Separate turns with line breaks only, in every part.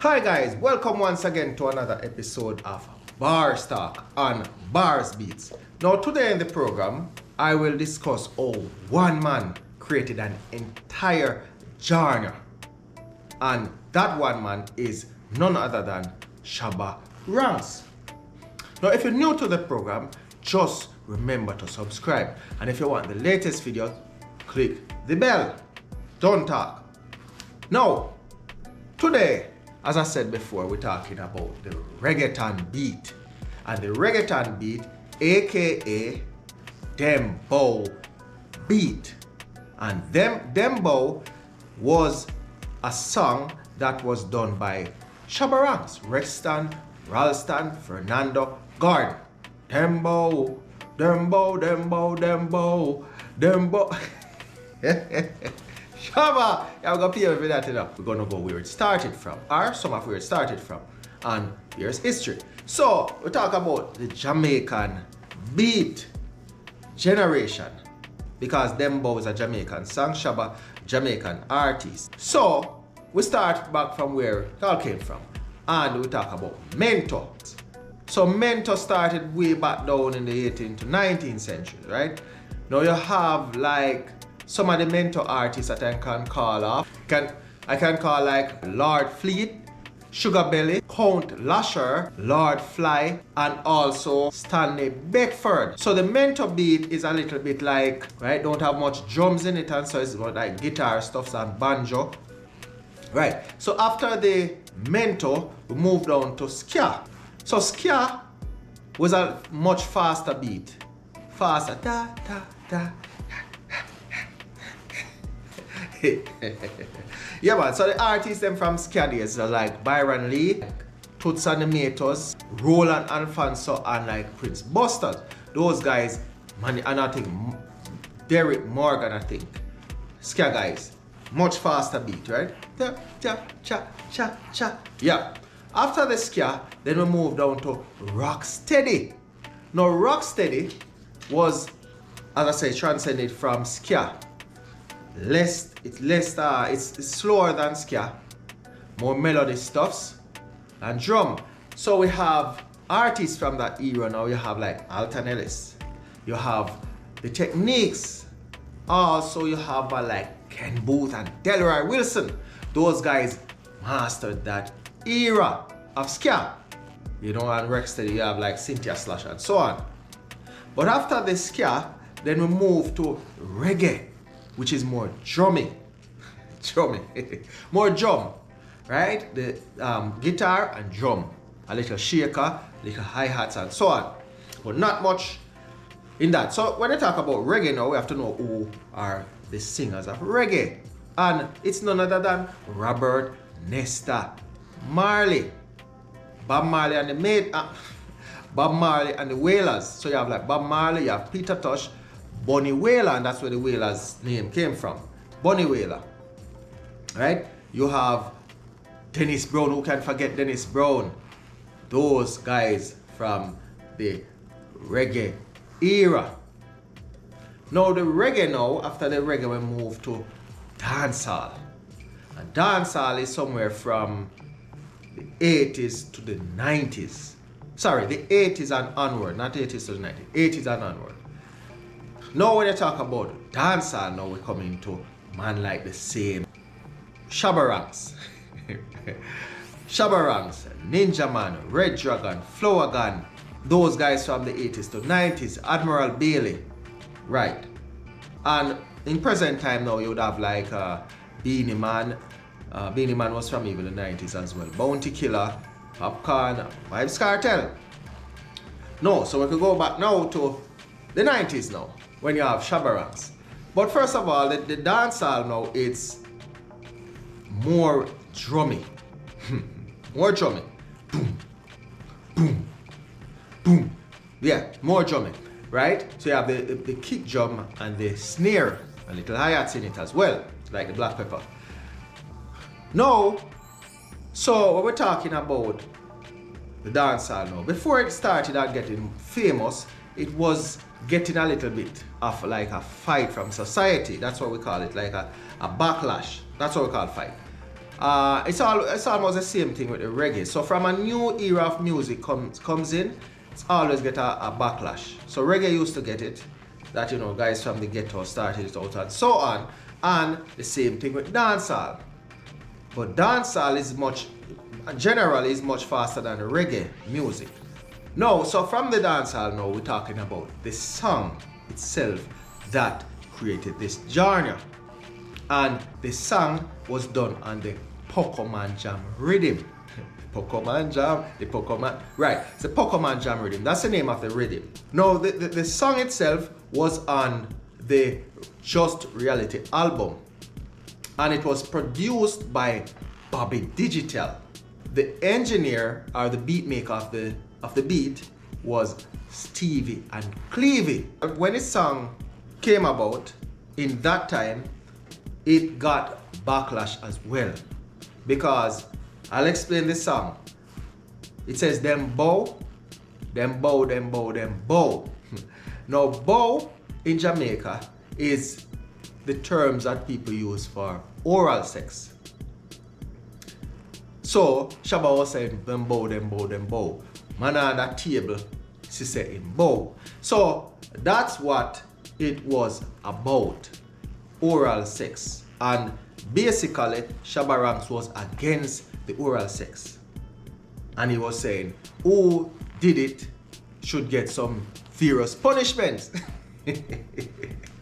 Hi guys, welcome once again to another episode of Bars Talk on Bars Beats. Now today in the program, I will discuss how one man created an entire genre. And that one man is none other than Shabba Ranks. Now if you're new to the program, just remember to subscribe. And if you want the latest video, click the bell. Don't talk. Now, today, as I said before, we're talking about the reggaeton beat. And the reggaeton beat, aka dembow beat. And dembow was a song that was done by Shabba Ranks, Rexton, Ralston, Fernando, Gordon. Dembow, dembow, dembow, dembow, dembow. Shabba, you're gonna pay me for that, you know. We're gonna go where it started from, or some of where it started from, and here's history. So we talk about the Jamaican beat generation, because dembow is a Jamaican song, Shabba Jamaican artist. So we start back from where it all came from, and we talk about mento. So mento started way back down in the 18th to 19th century, right? Now you have like some of the mento artists that I can call off. I can call like Lord Fleet, Sugar Belly, Count Lasher, Lord Fly, and also Stanley Beckford. So the mento beat is a little bit like, right, don't have much drums in it, and so it's more like guitar stuffs and banjo. Right, so after the mento, we moved on to ska. So ska was a much faster beat. Faster, da, da, da. Yeah man, so the artists them from ska days are like Byron Lee, Toots and the Maytos, Roland Alfonso, and like Prince Buster. Those guys, man, and I think Derek Morgan, I think. Ska guys, much faster beat, right? Da, cha, cha, cha, cha. Yeah. After the ska, then we moved down to rocksteady. Now rocksteady was, as I say, transcended from ska. It's slower than ska, more melody stuffs and drum. So we have artists from that era now. You have like Alton Ellis, you have the Techniques, also you have like Ken Booth and Delroy Wilson. Those guys mastered that era of ska, you know. And Rocksteady you have like Cynthia Slash and so on. But after the ska, then we move to reggae, which is more drummy, more drum, right? The guitar and drum, a little shaker, little hi-hats and so on, but not much in that. So when I talk about reggae now, we have to know who are the singers of reggae, and it's none other than Robert Nesta Marley, Bob Marley and the Bob Marley and the Wailers. So you have like Bob Marley, you have Peter Tosh, Bunny Wailer, and that's where the Wailers name came from, Bunny Wailer, right? You have Dennis Brown, who can forget Dennis Brown? Those guys from the reggae era. Now the reggae now, after the reggae we move to dancehall. And dancehall is somewhere from the 80s to the 90s. Sorry, the 80s and onward, not 80s to the 90s, 80s and onward. Now when you talk about dancehall, now we're coming to man like the same Shabba Ranks. Shabba Ranks, Ninja Man, Red Dragon, Flower Gun, those guys from the 80s to 90s, Admiral Bailey, right? And in present time now you would have like Beanie Man. Beanie Man was from even the 90s as well. Bounty Killer, Popcorn, Vybz Kartel. No, so we can go back now to the 90s now, when you have Shabba Ranks. But first of all, the dancehall now, it's more drummy. More drummy. Boom, boom, boom. Yeah, more drumming, right? So you have the kick drum and the snare, and little hi-hats in it as well, like the black pepper. Now, so when we're talking about the dancehall now, before it started out getting famous, it was getting a little bit of like a fight from society. That's what we call it, like a backlash. That's what we call fight. It's almost the same thing with the reggae. So from a new era of music comes in, it's always get a backlash. So reggae used to get it, that guys from the ghetto started it out and so on. And the same thing with dancehall. But dancehall is generally is much faster than the reggae music. No, so from the dancehall now we're talking about the song itself that created this genre. And the song was done on the Pokemon Jam rhythm. Pokemon Jam, right, it's the Pokemon Jam rhythm. That's the name of the rhythm. No, the song itself was on the Just Reality album. And it was produced by Bobby Digital. The engineer or the beat maker of the beat was Stevie and Clevie. When this song came about, in that time, it got backlash as well. Because I'll explain this song. It says them bow, them bow, them bow, them bow. Now bow in Jamaica is the terms that people use for oral sex. So Shabba was saying them bow, them bow, them bow. Man on that table, she said in bow. So that's what it was about. Oral sex. And basically Shabba Ranks was against the oral sex. And he was saying who did it should get some furious punishment.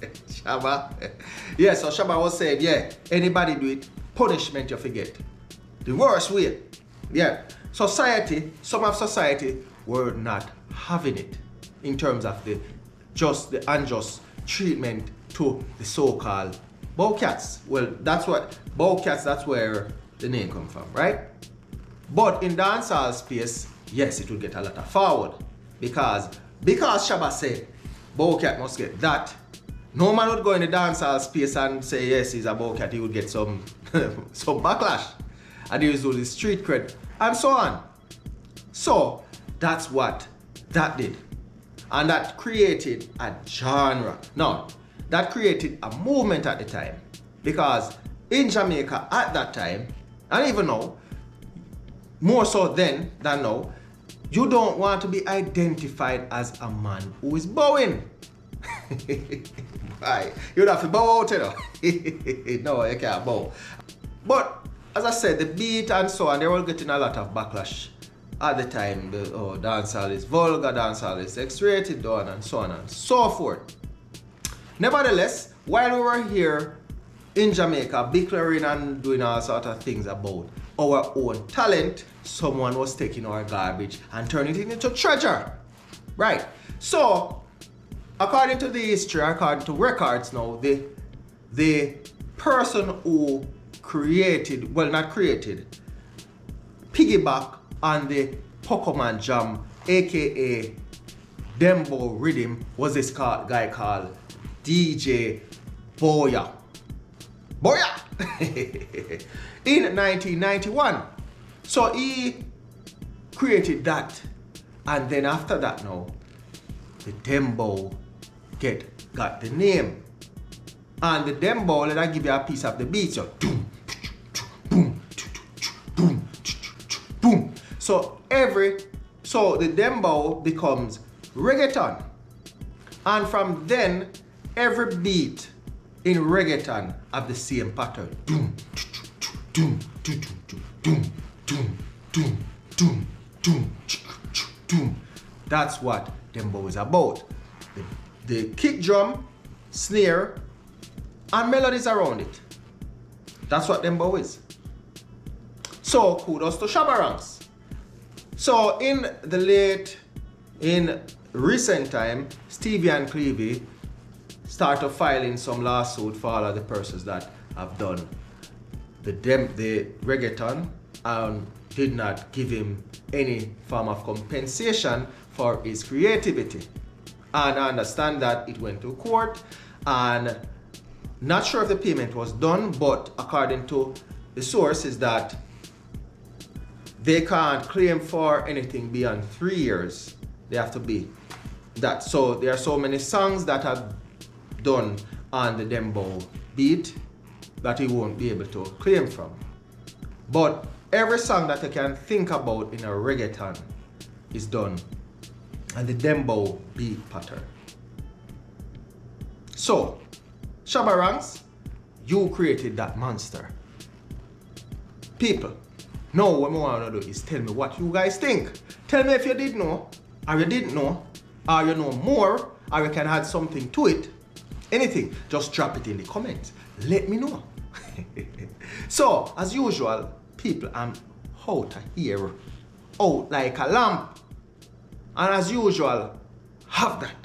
Shabba. Yeah, so Shabba was saying, yeah, anybody do it, punishment you forget. The worst way. Yeah. Society, some of society were not having it in terms of the unjust treatment to the so-called bowcats. Well, that's what bowcats, that's where the name come from, right? But in dancehall space, yes, it will get a lot of forward. Because Shabba said bowcat must get that, no man would go in the dancehall space and say yes, he's a bowcat, he would get some some backlash. And he was doing the street cred and so on. So that's what that did. And that created a genre. Now, that created a movement at the time. Because in Jamaica at that time, and even now, more so then than now, you don't want to be identified as a man who is bowing. Right. You'd have to bow out, No, you can't bow. But as I said, the beat and so on, they were getting a lot of backlash at the time. Dancehall is vulgar, dancehall is X-rated, and so on and so forth. Nevertheless, while we were here in Jamaica, declaring and doing all sorts of things about our own talent, someone was taking our garbage and turning it into treasure. Right. So, according to the history, according to records now, the person who piggyback on the Pokemon Jam, aka Dembo Rhythm, was this guy called DJ Boya. In 1991. So he created that, and then after that now, the Dembo got the name. And the Dembo, let I give you a piece of the beat. So boom, boom, boom, boom. So the Dembo becomes Reggaeton. And from then, every beat in Reggaeton have the same pattern. Doom, doom, doom, doom, doom, doom, doom, doom, doom. That's what Dembo is about. The kick drum, snare, and melodies around it. That's what Dembo is. So kudos to Shabba Ranks. So in recent time, Stevie and Clevie started filing some lawsuit for all of the persons that have done the reggaeton and did not give him any form of compensation for his creativity. And I understand that it went to court, and not sure if the payment was done, but according to the source is that they can't claim for anything beyond 3 years. They have to be that. So there are so many songs that are done on the Dembo beat that he won't be able to claim from. But every song that you can think about in a reggaeton is done and the dembow beat pattern. So, Shabba Ranks, you created that monster. People, now what I want to do is tell me what you guys think. Tell me if you did know, or you didn't know, or you know more, or you can add something to it. Anything, just drop it in the comments. Let me know. So, as usual, people, I'm out of here, out like a lamp. And as usual, have that